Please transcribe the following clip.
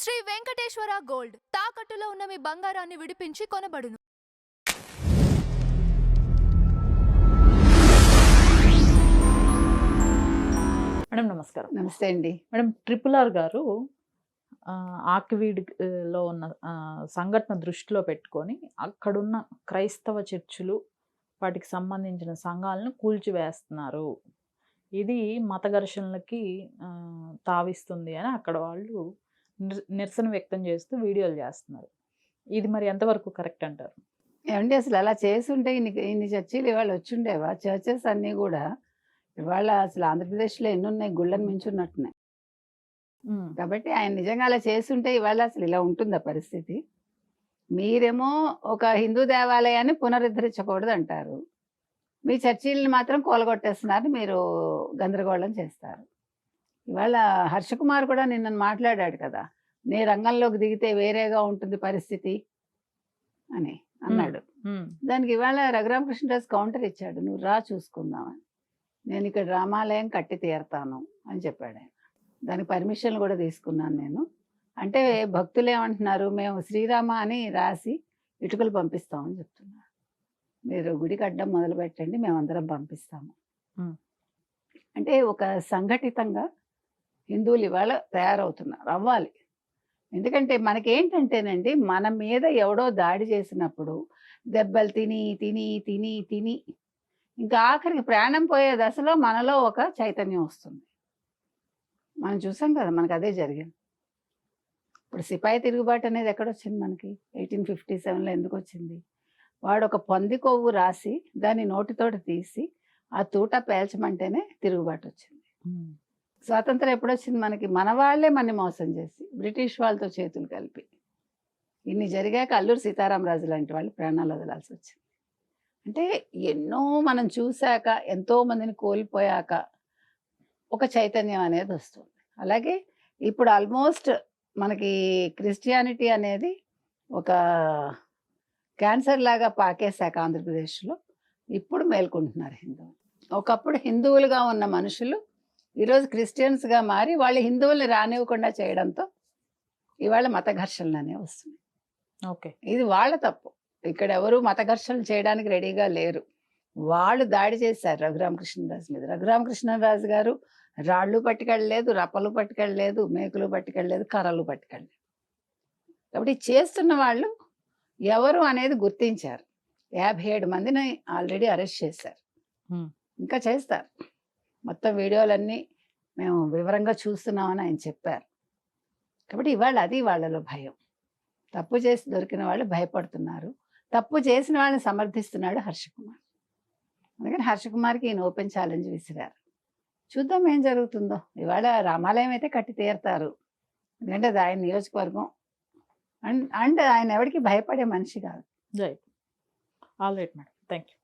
Shri Venkateswara gold తాకట్టులో ఉన్న మీ బంగారాన్ని విడిపించి కొనబడును. మేడం నమస్కారం. నమస్తే అండి. మేడం RRR గారు ఆకివీడ్లో ఉన్న సంఘటన దృష్టిలో పెట్టుకొని అక్కడున్న క్రైస్తవ చర్చిలు వాటికి సంబంధించిన సంఘాలను కూల్చివేస్తున్నారు, ఇది మత ఘర్షణలకి తావిస్తుంది అని అక్కడ వాళ్ళు నిరసన వ్యక్తం చేస్తూ వీడియోలు చేస్తున్నారు. ఇది మరి ఎంతవరకు కరెక్ట్ అంటారు? ఏమండి, అసలు అలా చేసుంటే ఇన్ని చర్చిలు ఇవాళ వచ్చిండేవా? చర్చెస్ అన్నీ కూడా ఇవాళ అసలు ఆంధ్రప్రదేశ్లో ఎన్నున్నాయి, గుళ్ళని మించున్నట్టున్నాయి. కాబట్టి ఆయన నిజంగా అలా చేస్తుంటే ఇవాళ అసలు ఇలా ఉంటుందా పరిస్థితి? మీరేమో ఒక హిందూ దేవాలయాన్ని పునరుద్ధరించకూడదు అంటారు, మీ చర్చిల్ని మాత్రం కూలగొట్టేస్తున్నారు, మీరు గందరగోళం చేస్తారు. ఇవాళ హర్షకుమార్ కూడా నిన్న మాట్లాడాడు కదా, నీ రంగంలోకి దిగితే వేరేగా ఉంటుంది పరిస్థితి అని అన్నాడు. దానికి ఇవాళ రఘురామకృష్ణరాజు కౌంటర్ ఇచ్చాడు, నువ్వు రా చూసుకుందామని, నేను ఇక్కడ రామాలయం కట్టి తీరుతాను అని చెప్పాడు ఆయన. దానికి పర్మిషన్లు కూడా తీసుకున్నాను నేను. అంటే భక్తులు ఏమంటున్నారు, మేము శ్రీరామ అని రాసి ఇటుకలు పంపిస్తామని చెప్తున్నారు. మీరు గుడి కట్టడం మొదలు పెట్టండి, మేమందరం పంపిస్తాము. అంటే ఒక సంఘటితంగా హిందువులు ఇవాళ తయారవుతున్నారు, అవ్వాలి. ఎందుకంటే మనకేంటంటేనండి, మన మీద ఎవడో దాడి చేసినప్పుడు దెబ్బలు తిని తిని తిని తిని ఇంకా ఆఖరికి ప్రాణం పోయే దశలో మనలో ఒక చైతన్యం వస్తుంది. మనం చూసాం కదా, మనకు అదే జరిగింది. ఇప్పుడు సిపాయి తిరుగుబాటు అనేది ఎక్కడొచ్చింది మనకి? 1857లో ఎందుకు వచ్చింది? వాడు ఒక పంది కొవ్వు రాసి దాన్ని నోటితోటి తీసి ఆ తూట పేల్చమంటేనే తిరుగుబాటు వచ్చింది. స్వాతంత్రం ఎప్పుడొచ్చింది మనకి? మన వాళ్ళే మనని మోసం చేసి బ్రిటిష్ వాళ్ళతో చేతులు కలిపి ఇన్ని జరిగాక అల్లూరి సీతారామరాజు లాంటి వాళ్ళు ప్రాణాలు వదలాల్సి వచ్చింది. అంటే ఎన్నో మనం చూశాక, ఎంతో మందిని కోల్పోయాక ఒక చైతన్యం అనేది వస్తుంది. అలాగే ఇప్పుడు ఆల్మోస్ట్ మనకి క్రిస్టియానిటీ అనేది ఒక క్యాన్సర్ లాగా పాకేశాక ఆంధ్రప్రదేశ్లో ఇప్పుడు మేల్కొంటున్నారు హిందువులు. ఒకప్పుడు హిందువులుగా ఉన్న మనుషులు ఈరోజు క్రిస్టియన్స్గా మారి వాళ్ళు హిందువుల్ని రానివ్వకుండా చేయడంతో ఇవాళ మత ఘర్షణలు అనేవి వస్తున్నాయి. ఓకే, ఇది వాళ్ళ తప్పు. ఇక్కడ ఎవరు మత ఘర్షణలు చేయడానికి రెడీగా లేరు. వాళ్ళు దాడి చేశారు రఘురామకృష్ణరాజు మీద. రఘురామకృష్ణరాజు గారు రాళ్ళు పట్టుకెళ్ళలేదు, రప్పలు పట్టుకెళ్ళలేదు, మేకులు పట్టుకెళ్ళలేదు, కర్రలు పట్టుకెళ్ళలేదు. కాబట్టి చేస్తున్న వాళ్ళు ఎవరు అనేది గుర్తించారు. 57 మందిని ఆల్రెడీ అరెస్ట్ చేశారు, ఇంకా చేస్తారు. మొత్తం వీడియోలన్నీ మేము వివరంగా చూస్తున్నామని ఆయన చెప్పారు. కాబట్టి ఇవాళ అది వాళ్ళలో భయం. తప్పు చేసి దొరికిన వాళ్ళు భయపడుతున్నారు, తప్పు చేసిన వాళ్ళని సమర్థిస్తున్నాడు హర్షకుమార్. అందుకని హర్షకుమార్కి ఈయన ఓపెన్ ఛాలెంజ్ విసిరారు. చూద్దాం ఏం జరుగుతుందో. ఇవాళ రామాలయం అయితే కట్టి తీరుతారు, ఎందుకంటే అది ఆయన నియోజకవర్గం. అండ్ ఆయన ఎవరికి భయపడే మనిషి కాదు. Right, all right madam, thank you.